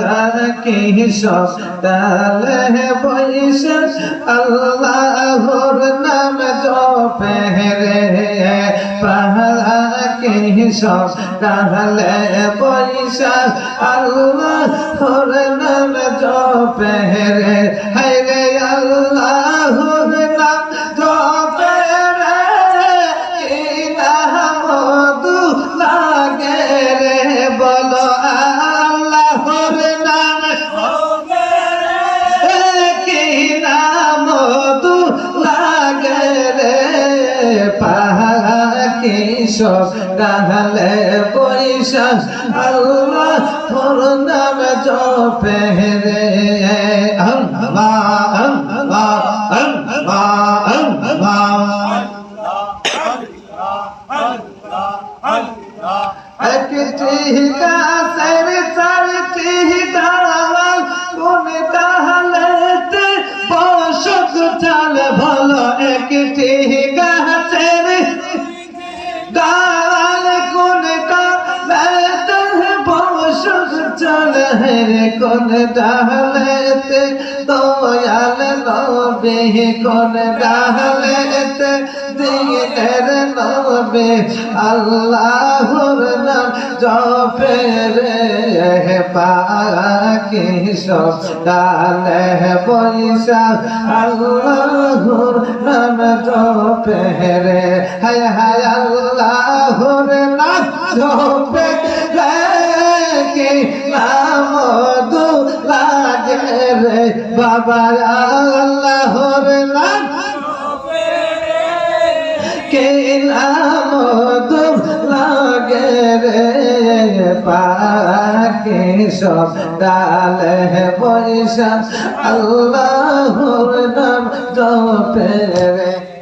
পাহাকি সব ডালে বৈশা আল্লাহর নাম জপে রে পাহাকি সব ডালে বৈশা আল্লাহর নাম জপে রে হায় রে আল্লাহর নাম জপে রে কি নাম দু লাগে রে বলো আল্লাহর নাম জপে রে কি নাম দু লাগে রে পাহাকি সব ডালে বৈশা আল্লাহর নাম জপে রে আল্লাহ আল্লাহ আল্লাহ আল্লাহ একটি গাছের চারটি ডাল কোন ডালেতে বসত চাল ভালো একটি গাছের ডাল কোন ডালেতে বসত চাল রে কোন ডালেতে দয়াল নবী কোন ডালেতে দিনের নবী আল্লাহর নাম জপে রে পাহাকি সব ডালে বৈশা আল্লাহর নাম জপে রে হায় হায় আল্লাহর নাম জপে রে কি নাম দু লাগে রে বাবা আল্লাহর নাম কে নাম দু লাগে রে পাহাকি সব ডালে বৈশা আল্লাহর নাম জপে রে